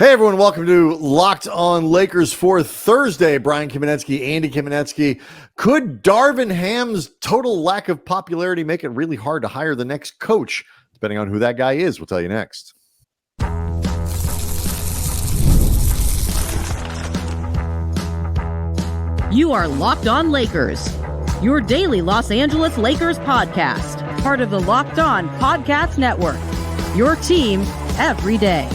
Hey everyone, welcome to Locked On Lakers for Thursday. Brian Kamenetsky, Andy Kamenetsky. Could Darvin Ham's total lack of popularity make it really hard to hire the next coach? Depending on who that guy is, we'll tell you next. You are Locked On Lakers, your daily Los Angeles Lakers podcast, part of the Locked On Podcast Network, your team every day.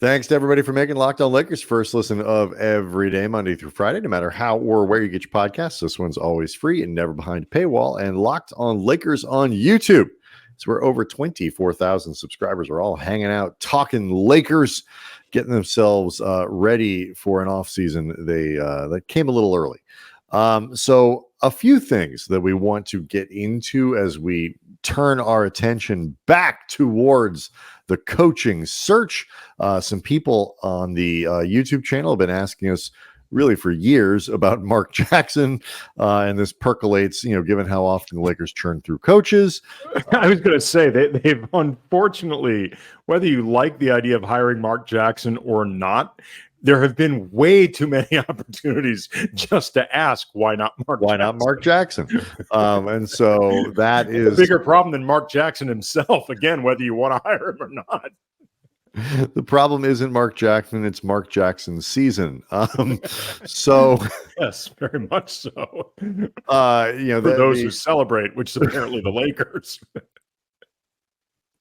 Thanks to everybody for making Locked On Lakers first listen of every day, Monday through Friday, no matter how or where you get your podcasts. This one's always free and never behind a paywall. And Locked On Lakers on YouTube. So we're over 24,000 subscribers. We're all hanging out, talking Lakers, getting themselves ready for an offseason. That came a little early. So a few things that we want to get into as we turn our attention back towards the coaching search. Some people on the YouTube channel have been asking us really for years about Mark Jackson, and this percolates, given how often the Lakers churn through coaches. I was going to say they've unfortunately, whether you like the idea of hiring Mark Jackson or not, there have been way too many opportunities just to ask why not Mark Jackson. And so that is a bigger problem than Mark Jackson himself. Again, whether you want to hire him or not. The problem isn't Mark Jackson; it's Mark Jackson's season. So yes, very much so. For those who celebrate, which is apparently the Lakers.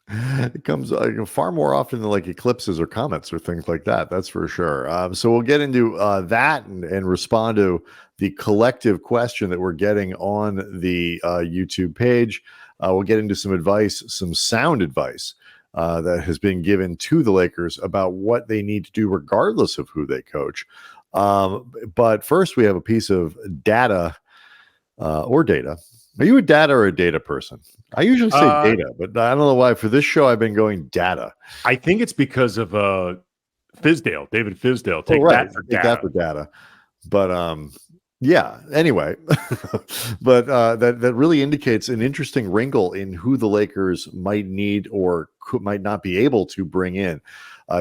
It comes far more often than like eclipses or comets or things like that. That's for sure. So we'll get into that and respond to the collective question that we're getting on the YouTube page. We'll get into some advice, some sound advice that has been given to the Lakers about what they need to do regardless of who they coach. But first, we have a piece of data or data. Are you a data or a data person? I usually say data, but I don't know why. For this show, I've been going data. I think it's because of David Fizdale. Take that for data. But yeah, anyway. But that really indicates an interesting wrinkle in who the Lakers might need or might not be able to bring in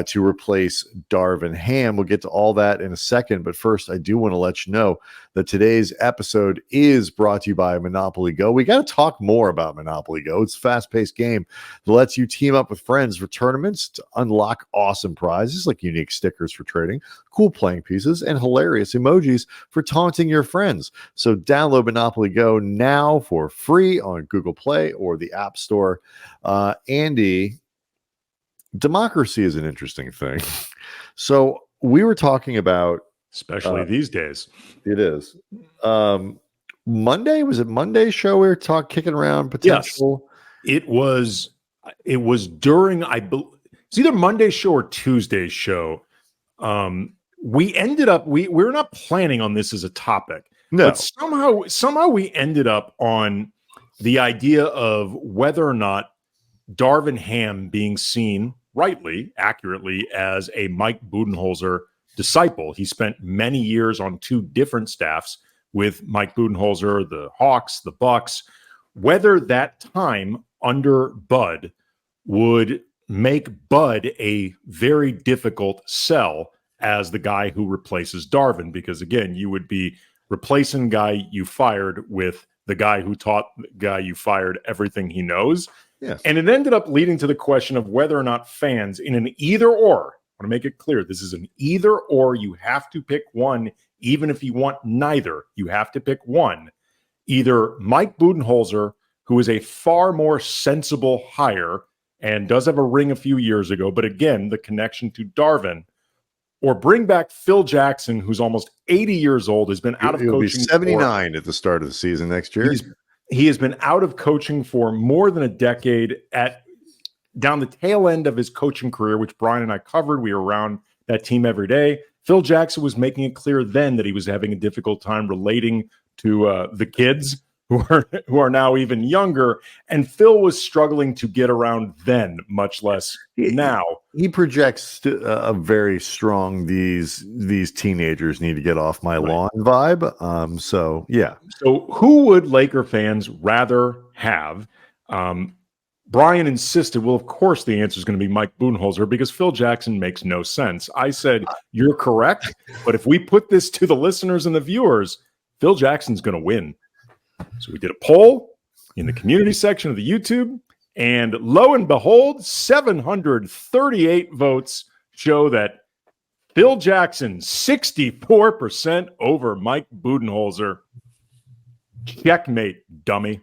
to replace Darvin Ham. We'll get to all that in a second, but first I do want to let you know that today's episode is brought to you by Monopoly Go. We got to talk more about Monopoly Go. It's a fast-paced game that lets you team up with friends for tournaments to unlock awesome prizes like unique stickers for trading, cool playing pieces, and hilarious emojis for taunting your friends. So download Monopoly Go now for free on Google Play or the App Store. Andy, democracy is an interesting thing. So we were talking about, especially these days. It is. Monday, was it Monday's show we were kicking around potential? Yes, it was during, it's either Monday's show or Tuesday's show. We ended up, we're not planning on this as a topic. No. But somehow we ended up on the idea of whether or not Darvin Ham being seen rightly, accurately, as a Mike Budenholzer disciple. He spent many years on two different staffs with Mike Budenholzer, the Hawks, the Bucks. Whether that time under Bud would make Bud a very difficult sell as the guy who replaces Darvin, because again, you would be replacing guy you fired with the guy who taught the guy you fired everything he knows. Yes. And it ended up leading to the question of whether or not fans in an either or, I want to make it clear, this is an either or, you have to pick one, even if you want neither, you have to pick one. Either Mike Budenholzer, who is a far more sensible hire and does have a ring a few years ago, but again, the connection to Darvin, or bring back Phil Jackson, who's almost 80 years old, has been out of coaching. He'll be 79 at the start of the season next year. He has been out of coaching for more than a decade, down the tail end of his coaching career, which Brian and I covered. We were around that team every day. Phil Jackson was making it clear then that he was having a difficult time relating to the kids who are now even younger. And Phil was struggling to get around then, much less now. He projects a very strong these teenagers need to get off my lawn vibe. So yeah. So who would Laker fans rather have? Brian insisted, well, of course the answer is going to be Mike Budenholzer because Phil Jackson makes no sense. I said, you're correct, but if we put this to the listeners and the viewers, Phil Jackson's going to win. So we did a poll in the community section of the YouTube, and lo and behold, 738 votes show that Phil Jackson, 64% over Mike Budenholzer. Checkmate, dummy.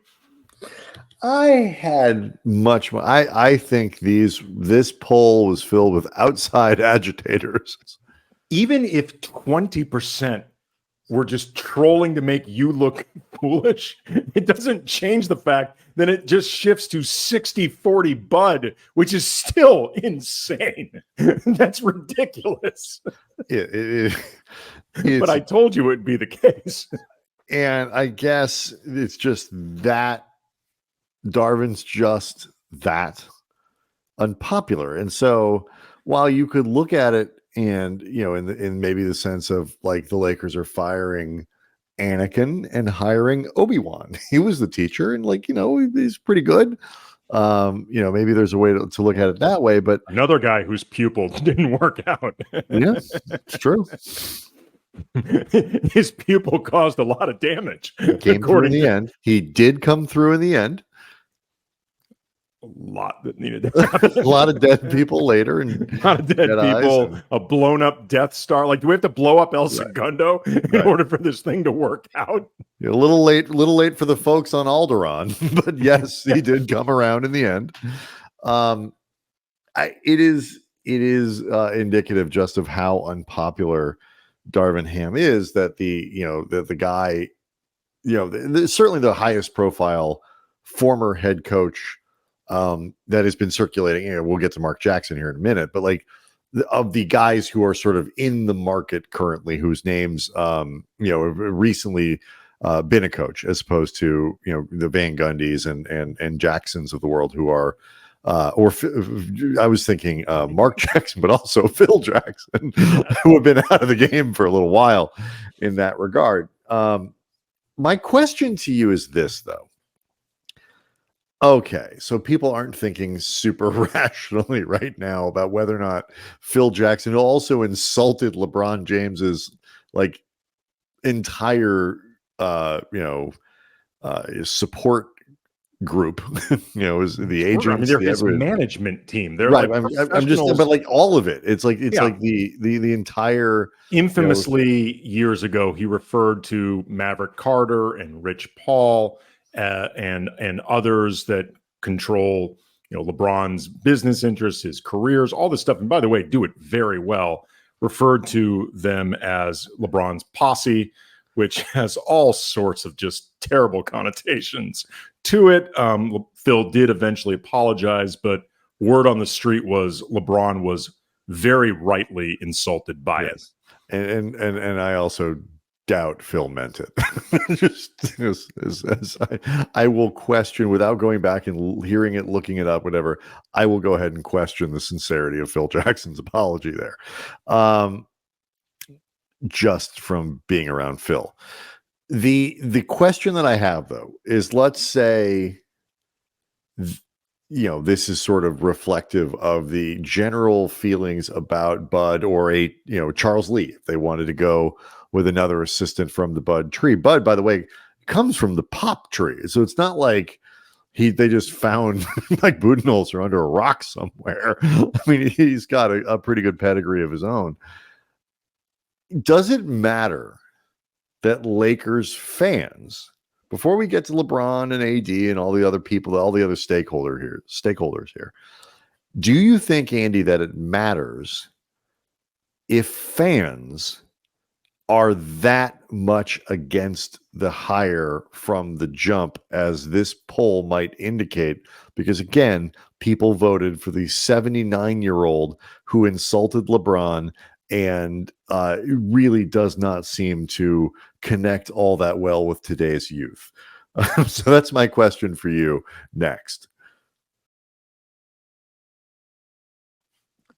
I had much more. I think this poll was filled with outside agitators. Even if 20% were just trolling to make you look foolish, it doesn't change the fact that it just shifts to 60-40 Bud, which is still insane. That's ridiculous. But I told you it'd be the case. And I guess it's just that Darvin's just that unpopular. And so while you could look at it and, in maybe the sense of like the Lakers are firing Anakin and hiring Obi-Wan, he was the teacher and he's pretty good. Maybe there's a way to look at it that way, but another guy whose pupil didn't work out. Yeah, it's true. His pupil caused a lot of damage. Came through in the end. He did come through in the end. A lot that needed to happen. A lot of dead people later, and a lot of dead people. A blown up Death Star. Like, do we have to blow up El Segundo in order for this thing to work out? A little late for the folks on Alderaan, but yes, he did come around in the end. It is indicative just of how unpopular Darvin Ham is, that the guy, certainly the highest profile former head coach that has been circulating. We'll get to Mark Jackson here in a minute, but of the guys who are sort of in the market currently, whose names have recently been a coach, as opposed to the Van Gundys and Jacksons of the world, who are I was thinking Mark Jackson, but also Phil Jackson, who have been out of the game for a little while in that regard. My question to you is this, though. Okay, so people aren't thinking super rationally right now about whether or not Phil Jackson, who also insulted LeBron James's entire support group, is the agents. I mean, they're his management team. They're right. I'm just, but all of it. It's like the entire. Infamously, years ago, he referred to Maverick Carter and Rich Paul and others that control, LeBron's business interests, his careers, all this stuff. And by the way, do it very well. Referred to them as LeBron's posse, which has all sorts of just terrible connotations to it. Phil did eventually apologize, but word on the street was LeBron was very rightly insulted by it. And I also doubt Phil meant it. Just as I will question, without going back and hearing it, looking it up, whatever, I will go ahead and question the sincerity of Phil Jackson's apology there. Just from being around Phil. The question that I have, though, is, let's say this is sort of reflective of the general feelings about Bud, or Charles Lee, if they wanted to go with another assistant from the Bud tree. Bud, by the way, comes from the Pop tree, so it's not like they just found Mike Budenholzer under a rock somewhere. I mean, he's got a pretty good pedigree of his own. Does it matter that Lakers fans, before we get to LeBron and AD and all the other people, all the other stakeholders here, do you think, Andy, that it matters if fans are that much against the hire from the jump, as this poll might indicate? Because again, people voted for the 79-year-old who insulted LeBron and really does not seem to connect all that well with today's youth. So that's my question for you next.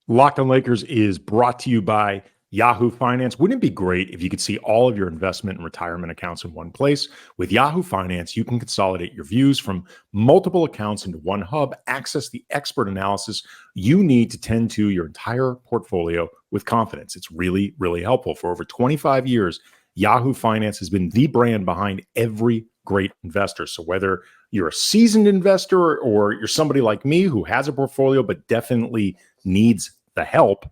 Locked on Lakers is brought to you by Yahoo Finance. Wouldn't it be great if you could see all of your investment and retirement accounts in one place? With Yahoo Finance, you can consolidate your views from multiple accounts into one hub, access the expert analysis you need to tend to your entire portfolio with confidence. It's really, really helpful. For over 25 years, Yahoo Finance has been the brand behind every great investor. So whether you're a seasoned investor or you're somebody like me who has a portfolio but definitely needs the help,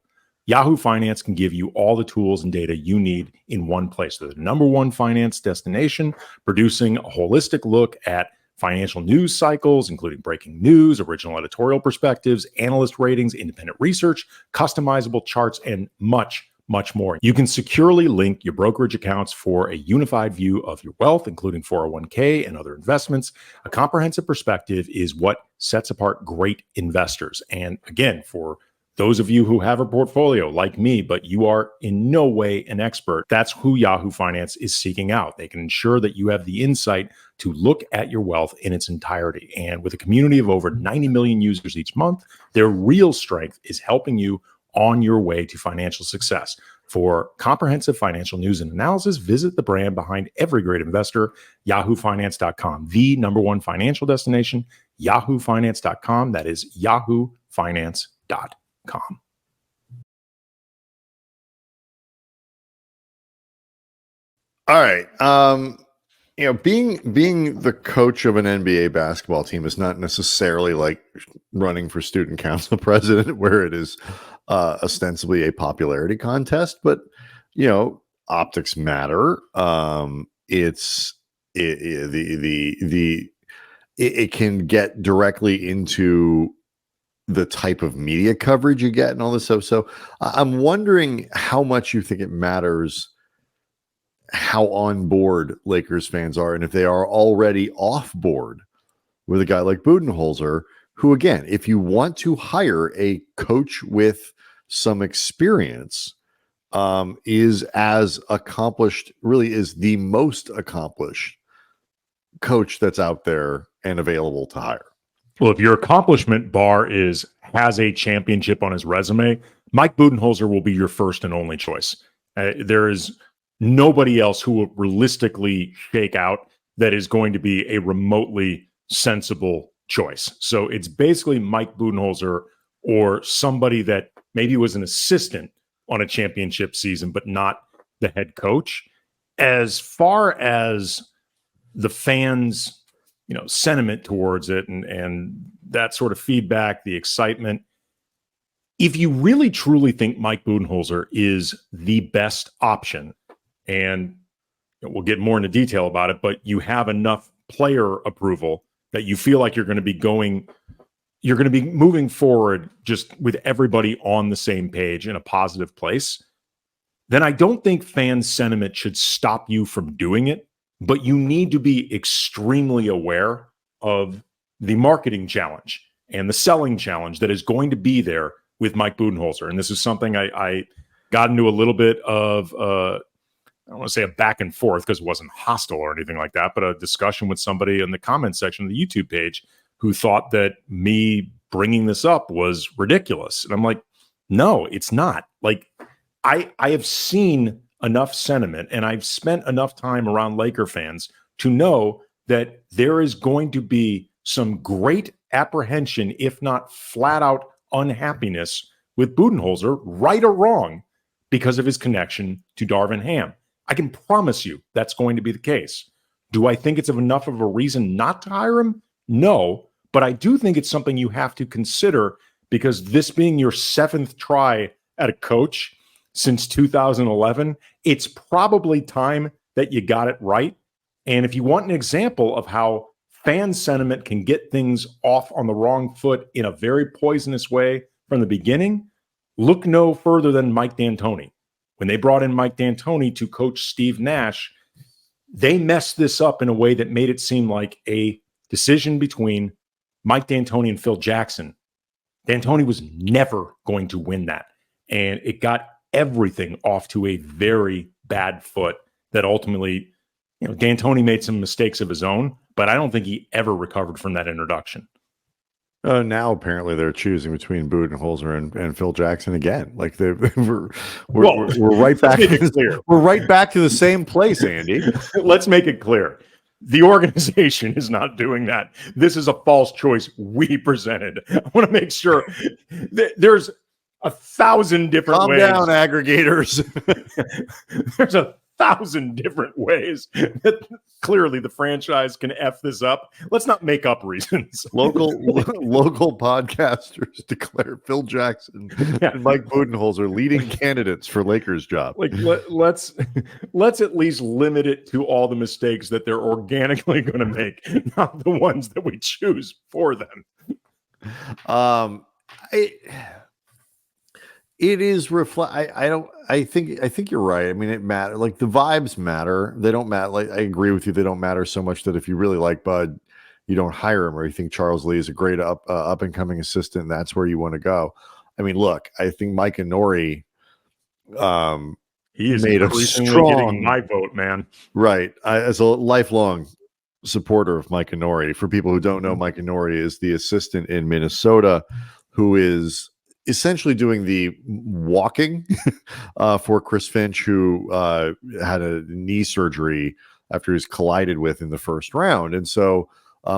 Yahoo Finance can give you all the tools and data you need in one place. They're the number one finance destination, producing a holistic look at financial news cycles, including breaking news, original editorial perspectives, analyst ratings, independent research, customizable charts, and much, much more. You can securely link your brokerage accounts for a unified view of your wealth, including 401k and other investments. A comprehensive perspective is what sets apart great investors. And again, for those of you who have a portfolio like me, but you are in no way an expert, that's who Yahoo Finance is seeking out. They can ensure that you have the insight to look at your wealth in its entirety. And with a community of over 90 million users each month, their real strength is helping you on your way to financial success. For comprehensive financial news and analysis, visit the brand behind every great investor, yahoofinance.com, the number one financial destination, yahoofinance.com. That is yahoofinance.com. All right. Being the coach of an NBA basketball team is not necessarily like running for student council president, where it is ostensibly a popularity contest, but optics matter. It can get directly into the type of media coverage you get and all this stuff. So I'm wondering how much you think it matters how on board Lakers fans are, and if they are already off board with a guy like Budenholzer, who, again, if you want to hire a coach with some experience, is as accomplished, really is the most accomplished coach that's out there and available to hire. Well, if your accomplishment bar has a championship on his resume, Mike Budenholzer will be your first and only choice. There is nobody else who will realistically shake out that is going to be a remotely sensible choice. So it's basically Mike Budenholzer or somebody that maybe was an assistant on a championship season, but not the head coach. As far as the fans' sentiment towards it and that sort of feedback, the excitement. If you really truly think Mike Budenholzer is the best option, and we'll get more into detail about it, but you have enough player approval that you feel like you're going to be moving forward just with everybody on the same page in a positive place, then I don't think fan sentiment should stop you from doing it. But you need to be extremely aware of the marketing challenge and the selling challenge that is going to be there with Mike Budenholzer. And this is something I got into a little bit of, I don't want to say a back and forth because it wasn't hostile or anything like that, but a discussion with somebody in the comment section of the YouTube page who thought that me bringing this up was ridiculous. And I'm like, no, it's not. Like, I have seen enough sentiment, and I've spent enough time around Laker fans to know that there is going to be some great apprehension, if not flat out unhappiness, with Budenholzer, right or wrong, because of his connection to Darvin Ham. I can promise you that's going to be the case. Do I think it's enough of a reason not to hire him? No, but I do think it's something you have to consider, because this being your seventh try at a coach since 2011, it's probably time that you got it right. And if you want an example of how fan sentiment can get things off on the wrong foot in a very poisonous way from the beginning, look no further than Mike D'Antoni. When they brought in Mike D'Antoni to coach Steve Nash, they messed this up in a way that made it seem like a decision between Mike D'Antoni and Phil Jackson. D'Antoni was never going to win that. And it got everything off to a very bad foot that ultimately, D'Antoni made some mistakes of his own, but I don't think he ever recovered from that introduction. Now apparently they're choosing between Budenholzer and Phil Jackson again. Like we're right back. We're right back to the same place, Andy. Let's make it clear. The organization is not doing that. This is a false choice we presented. I want to make sure there's 1,000 different Calm ways. down, aggregators. There's 1,000 different ways that clearly the franchise can F this up. Let's not make up reasons. Local podcasters declare Phil Jackson and Mike Budenholzer leading candidates for Lakers job. Like let's at least limit it to all the mistakes that they're organically going to make, not the ones that we choose for them. It is I think you're right. I mean, it matters. Like the vibes matter. They don't matter. Like I agree with you. They don't matter so much that if you really like Bud, you don't hire him, or you think Charles Lee is a great up and coming assistant, and that's where you want to go. I mean, look, I think Mike and Nori, he is made a strong getting my vote, man. Right. As a lifelong supporter of Mike and Nori, for people who don't know, Mike and Nori is the assistant in Minnesota who is essentially doing the walking for Chris Finch, who had a knee surgery after he was collided with in the first round. And so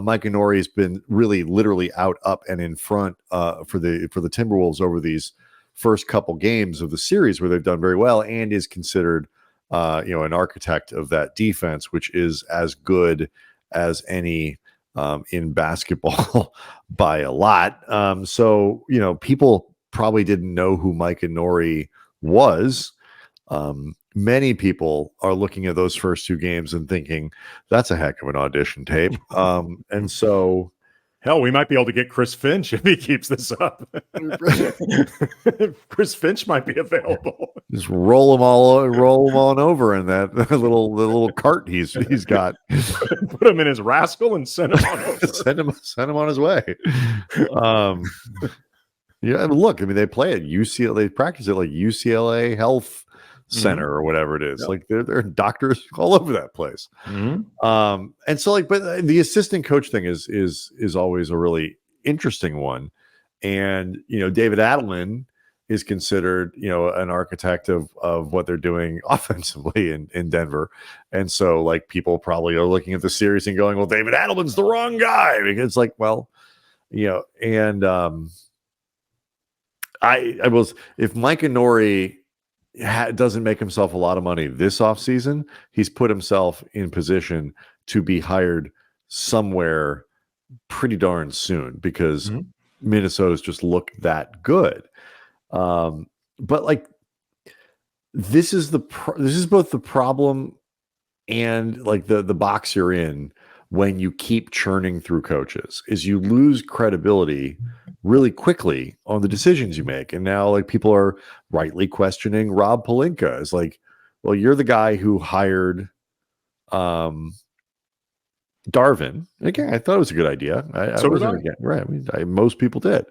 Mike Nori has been really literally out, up, and in front for the Timberwolves over these first couple games of the series where they've done very well, and is considered an architect of that defense, which is as good as any in basketball by a lot. So people probably didn't know who Mike and Nori was. Many people are looking at those first two games and thinking that's a heck of an audition tape. And so, hell, we might be able to get Chris Finch if he keeps this up. Chris Finch might be available. Just roll them on over in that little cart he's got. Put him in his rascal and send him on over. send him on his way. Yeah, I mean, look, I mean, they play at UCLA, they practice at like UCLA Health Center or whatever it is. Yep. Like they're doctors all over that place. And so like, but the assistant coach thing is always a really interesting one. And David Adelman is considered an architect of what they're doing offensively in Denver. And so like people probably are looking at the series and going, well, David Adelman's the wrong guy, because it's like, well, and I was, if Mike and Nori doesn't make himself a lot of money this offseason, he's put himself in position to be hired somewhere pretty darn soon, because Minnesota's just looked that good. But like, this is both the problem and like the box you're in when you keep churning through coaches, is you lose credibility really quickly on the decisions you make. And now like people are rightly questioning Rob Pelinka. It's like, well, you're the guy who hired Darvin. Again, I thought it was a good idea. So was I. Right. I mean, most people did.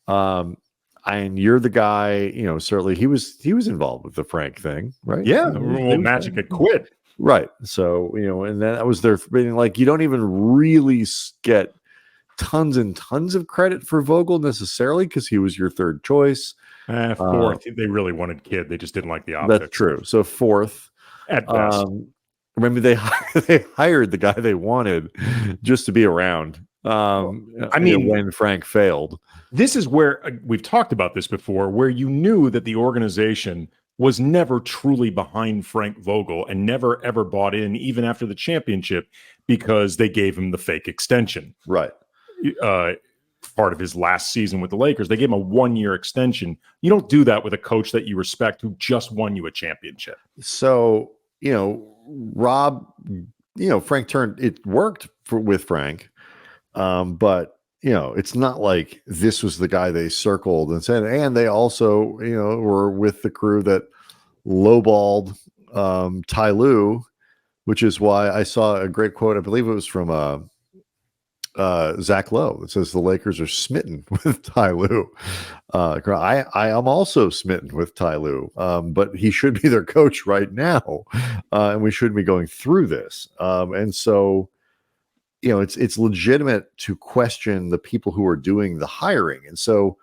And you're the guy, certainly he was involved with the Frank thing, right? Yeah. Well, Magic had quit. Right. So, and that was their, like, you don't even really get tons and tons of credit for Vogel necessarily, because he was your third choice. Fourth, they really wanted Kidd. They just didn't like the optics. That's true. So fourth. At best. Remember, they hired the guy they wanted just to be around. When Frank failed. This is where we've talked about this before, where you knew that the organization was never truly behind Frank Vogel and never ever bought in, even after the championship, because they gave him the fake extension. Right. Part of his last season with the Lakers, they gave him a 1-year extension. You don't do that with a coach that you respect who just won you a championship. So, Rob, Frank turned, it worked with Frank. But it's not like this was the guy they circled and said, and they also, were with the crew that lowballed Ty Lue, which is why I saw a great quote. I believe it was from Zach Lowe. It says the Lakers are smitten with Ty Lue. I am also smitten with Ty Lue, but he should be their coach right now, and we shouldn't be going through this. And so, it's legitimate to question the people who are doing the hiring. And so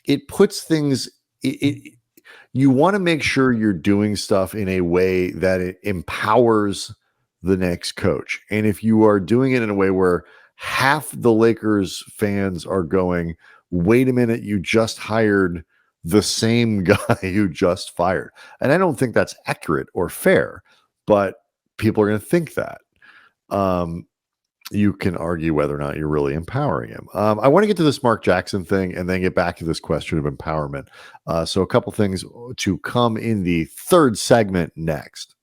it puts things, you want to make sure you're doing stuff in a way that it empowers the next coach. And if you are doing it in a way where half the Lakers fans are going, wait a minute, you just hired the same guy you just fired. And I don't think that's accurate or fair, but people are going to think that. You can argue whether or not you're really empowering him. I want to get to this Mark Jackson thing and then get back to this question of empowerment. So a couple things to come in the third segment next.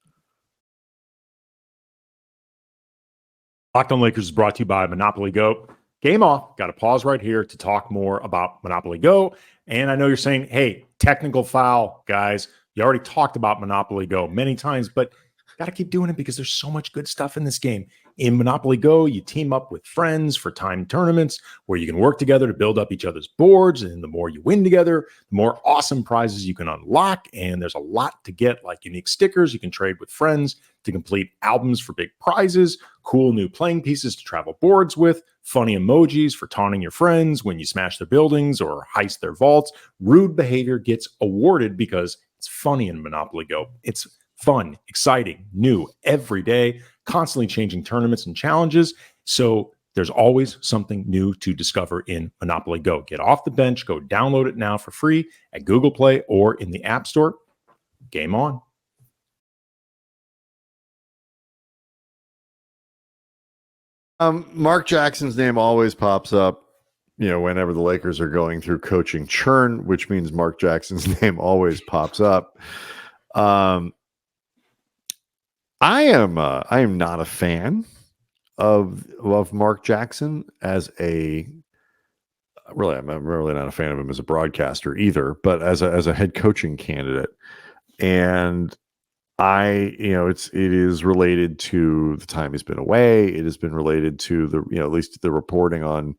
Locked on Lakers is brought to you by Monopoly Go. Game off. Got to pause right here to talk more about Monopoly Go. And I know you're saying, hey, technical foul, guys. You already talked about Monopoly Go many times, but got to keep doing it because there's so much good stuff in this game. In Monopoly Go, you team up with friends for timed tournaments where you can work together to build up each other's boards. And the more you win together, the more awesome prizes you can unlock. And there's a lot to get, like unique stickers you can trade with friends to complete albums for big prizes, cool new playing pieces to travel boards with, funny emojis for taunting your friends when you smash their buildings or heist their vaults. Rude behavior gets awarded because it's funny in Monopoly Go. It's fun, exciting, new every day, constantly changing tournaments and challenges. So there's always something new to discover in Monopoly Go. Get off the bench, go download it now for free at Google Play or in the App Store. Game on. Mark Jackson's name always pops up, whenever the Lakers are going through coaching churn, which means Mark Jackson's name always pops up. I am not a fan of Mark Jackson I'm really not a fan of him as a broadcaster either, but as a head coaching candidate. And it is related to the time he's been away. It has been related to at least the reporting on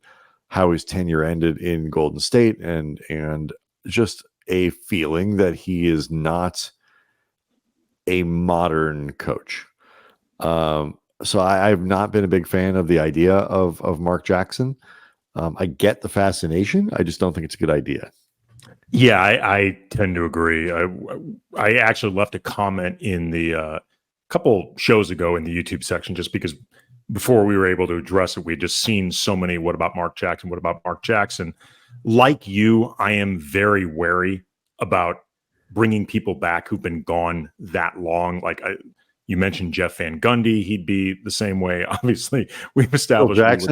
how his tenure ended in Golden State and just a feeling that he is not a modern coach. So I've not been a big fan of the idea of Mark Jackson. I get the fascination. I just don't think it's a good idea. Yeah, I tend to agree. I actually left a comment in the couple shows ago in the YouTube section just because before we were able to address it, we had just seen so many, what about Mark Jackson? What about Mark Jackson? Like you, I am very wary about bringing people back who've been gone that long. Like you mentioned Jeff Van Gundy, he'd be the same way. Obviously, we've established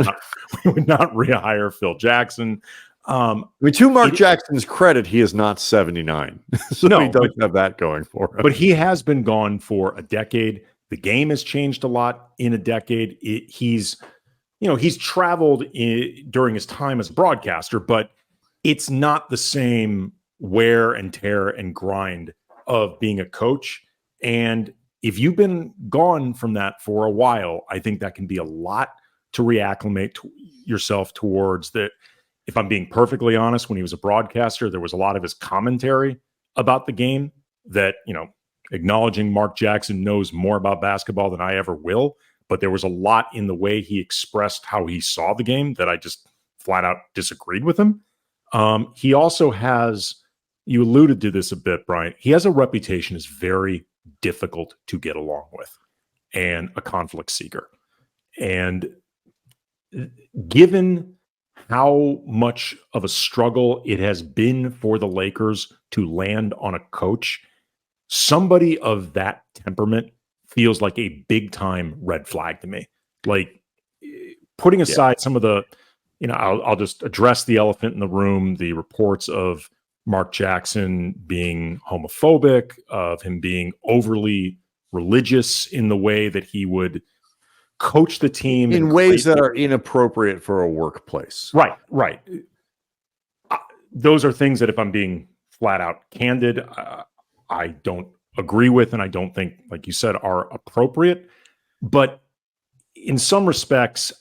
we would not rehire Phil Jackson. To Mark Jackson's credit, he is not 79. So he doesn't have that going for him. But he has been gone for a decade. The game has changed a lot in a decade. He's traveled during his time as a broadcaster, but it's not the same wear and tear and grind of being a coach. And if you've been gone from that for a while, I think that can be a lot to reacclimate yourself towards that. If I'm being perfectly honest, when he was a broadcaster, there was a lot of his commentary about the game that, acknowledging Mark Jackson knows more about basketball than I ever will. But there was a lot in the way he expressed how he saw the game that I just flat out disagreed with him. He also has, you alluded to this a bit, Brian, he has a reputation as very difficult to get along with and a conflict seeker. And given how much of a struggle it has been for the Lakers to land on a coach, somebody of that temperament feels like a big time red flag to me. Like putting aside some of the, I'll just address the elephant in the room, the reports of Mark Jackson being homophobic, of him being overly religious in the way that he would coach the team in ways that are inappropriate for a workplace. Right. Those are things that, if I'm being flat out candid, I don't agree with, and I don't think, like you said, are appropriate. But in some respects,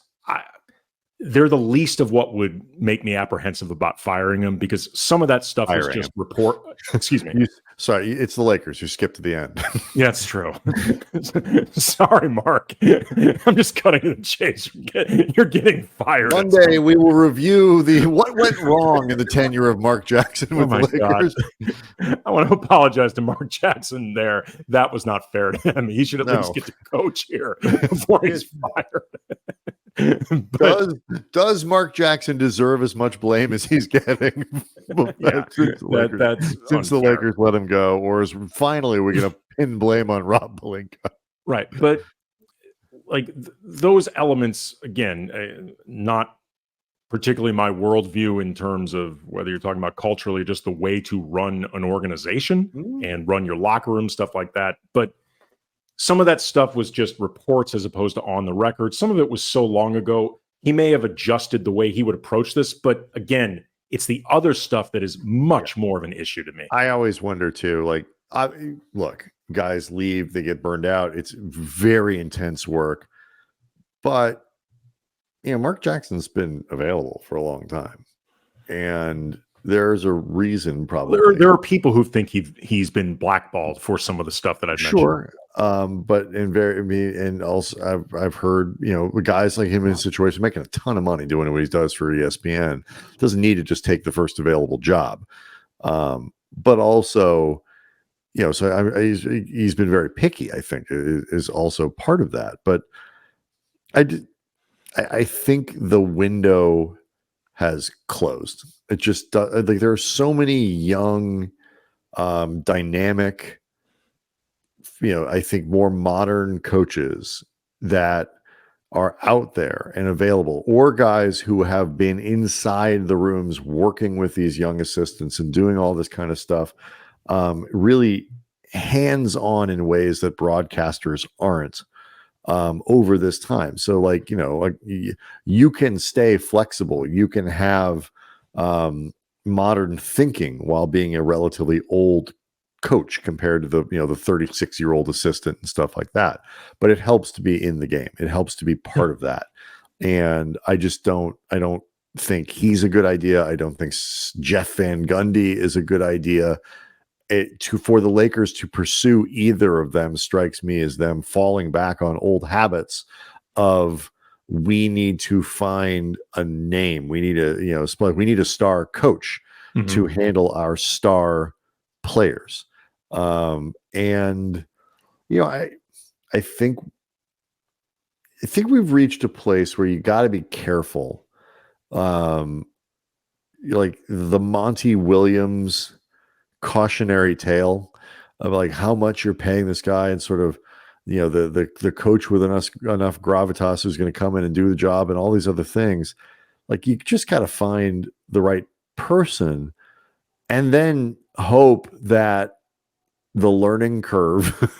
they're the least of what would make me apprehensive about firing him, because some of that stuff is just report. Excuse me. Sorry, it's the Lakers. You skipped to the end. Yeah, that's true. Sorry, Mark. I'm just cutting to the chase. You're getting fired. One day we will review what went wrong in the tenure of Mark Jackson with the Lakers. God. I want to apologize to Mark Jackson there. That was not fair to him. He should at least get to coach here before he's fired. Does Mark Jackson deserve as much blame as he's getting since the Lakers let him go, or is finally we're going to pin blame on Rob Pelinka? Right, but like those elements, again, not particularly my worldview in terms of whether you're talking about culturally, just the way to run an organization and run your locker room, stuff like that. But some of that stuff was just reports as opposed to on the record. Some of it was so long ago, he may have adjusted the way he would approach this. But again, it's the other stuff that is much more of an issue to me. I always wonder too, like, look, guys leave, they get burned out. It's very intense work. But, Mark Jackson's been available for a long time. And there's a reason probably. There are people who think he's been blackballed for some of the stuff that I've mentioned. Sure. But and also I've heard, guys like him in a situation making a ton of money doing what he does for ESPN doesn't need to just take the first available job. But also, so he's been very picky, I think is also part of that. But I think the window has closed. It just like there are so many young, dynamic, I think more modern coaches that are out there and available, or guys who have been inside the rooms working with these young assistants and doing all this kind of stuff, really hands-on in ways that broadcasters aren't over this time. So like, you can stay flexible. You can have modern thinking while being a relatively old coach compared to the 36-year-old assistant and stuff like that. But it helps to be in the game. It helps to be part of that. And I don't think he's a good idea. I don't think Jeff Van Gundy is a good idea. For the Lakers to pursue either of them strikes me as them falling back on old habits of, we need to find a name. We need a star coach to handle our star players. And I think we've reached a place where you got to be careful. Like the Monty Williams cautionary tale of like how much you're paying this guy, and sort of, the coach with enough gravitas who's going to come in and do the job and all these other things. Like, you just got to find the right person and then hope that the learning curve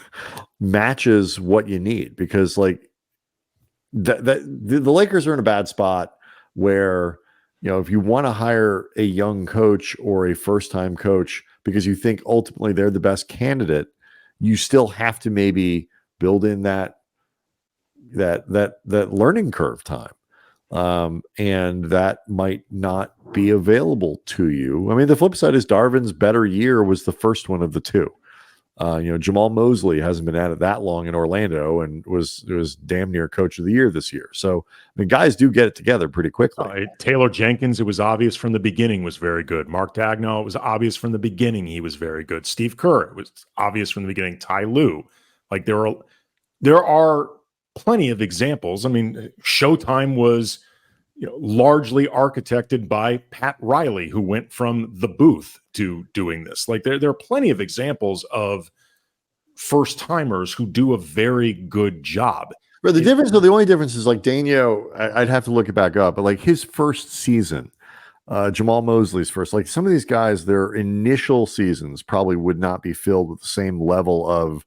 matches what you need, because like the Lakers are in a bad spot where, if you want to hire a young coach or a first-time coach because you think ultimately they're the best candidate, you still have to maybe build in that learning curve time. And that might not be available to you. I mean, the flip side is Darvin's better year was the first one of the two. Jamal Mosley hasn't been at it that long in Orlando and was damn near coach of the year this year. So, I mean, guys do get it together pretty quickly. Taylor Jenkins, it was obvious from the beginning, was very good. Mark Dagnall, it was obvious from the beginning he was very good. Steve Kerr, it was obvious from the beginning. Ty Lue, like there are plenty of examples. I mean, Showtime was largely architected by Pat Riley, who went from the booth to doing this. Like there are plenty of examples of first timers who do a very good job. But the only difference is like Daigneault, I'd have to look it back up, but like his first season, Jamal Mosley's first, like some of these guys, their initial seasons probably would not be filled with the same level of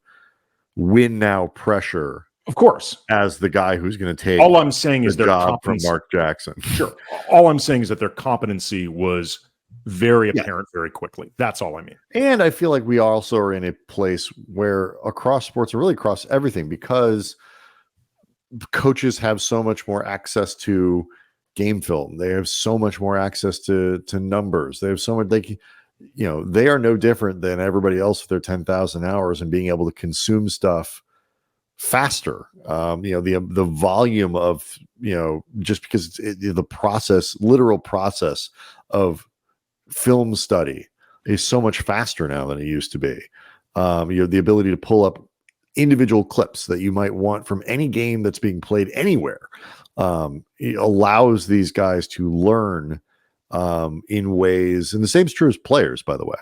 win now pressure, of course, as the guy who's going to take all I'm saying is their job from Mark Jackson. Sure. All I'm saying is that their competency was very apparent very quickly. That's all I mean. And I feel like we also are in a place where across sports, or really across everything, because coaches have so much more access to game film. They have so much more access to numbers. They have so much. They are no different than everybody else with their 10,000 hours and being able to consume stuff faster. The volume of, just because the literal process of film study is so much faster now than it used to be. The ability to pull up individual clips that you might want from any game that's being played anywhere. It allows these guys to learn in ways, and the same is true as players, by the way.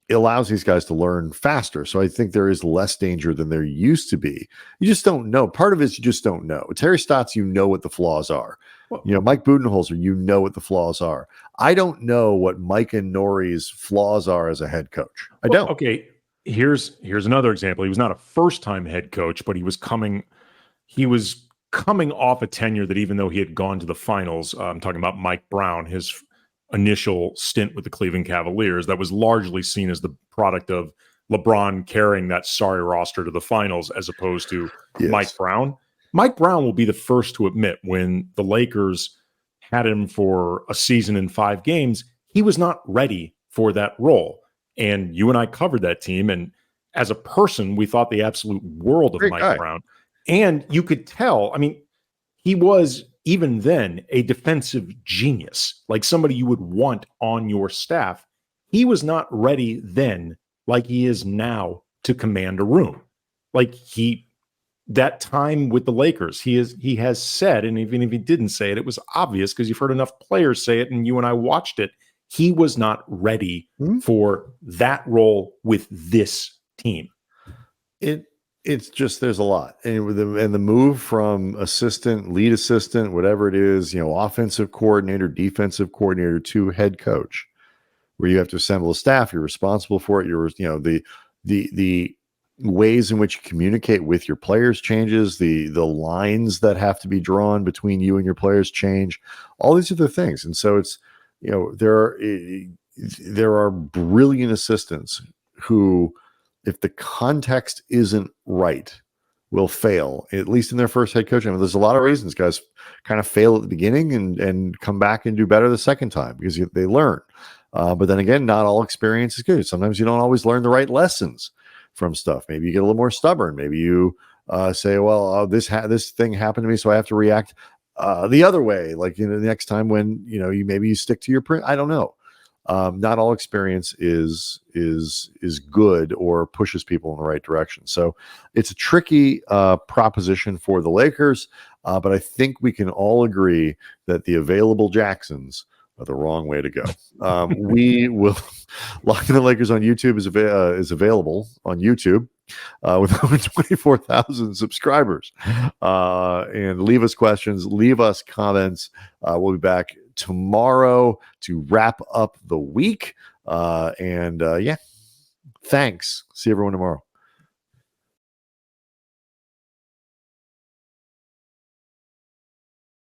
It allows these guys to learn faster. So I think there is less danger than there used to be. You just don't know. Part of it is you just don't know. Terry Stotts, what the flaws are. Well, Mike Budenholzer, what the flaws are. I don't know what Mike and Nori's flaws are as a head coach. I don't. Okay, here's another example. He was not a first-time head coach, but he was coming off a tenure that, even though he had gone to the finals, I'm talking about Mike Brown, his initial stint with the Cleveland Cavaliers, that was largely seen as the product of LeBron carrying that sorry roster to the finals as opposed to Mike Brown. Mike Brown will be the first to admit, when the Lakers had him for a season in 5 games, he was not ready for that role. And you and I covered that team. And as a person, we thought the absolute world of Mike Brown. And you could tell, he was, even then, a defensive genius, like somebody you would want on your staff. He was not ready then, like he is now, to command a room. That time with the Lakers, he has said, and even if he didn't say it, it was obvious because you've heard enough players say it, and you and I watched it. He was not ready for that role with this team. It's just, there's a lot, and the move from lead assistant, whatever it is, offensive coordinator, defensive coordinator, to head coach, where you have to assemble a staff. You're responsible for it. The ways in which you communicate with your players changes. The lines that have to be drawn between you and your players change. All these other things, and so it's there are brilliant assistants who, if the context isn't right, will fail, at least in their first head coaching. There's a lot of reasons guys kind of fail at the beginning and come back and do better the second time because they learn. But then again, not all experience is good. Sometimes you don't always learn the right lessons from stuff. Maybe you get a little more stubborn. Maybe you say, well, this thing happened to me, so I have to react the other way. Like, the next time when, you stick to your print. I don't know. Not all experience is good or pushes people in the right direction. So it's a tricky proposition for the Lakers, but I think we can all agree that the available Jacksons are the wrong way to go. We will Locking the Lakers on YouTube is available on YouTube with over 24,000 subscribers. And leave us questions, leave us comments. We'll be back tomorrow to wrap up the week. Thanks. See everyone tomorrow.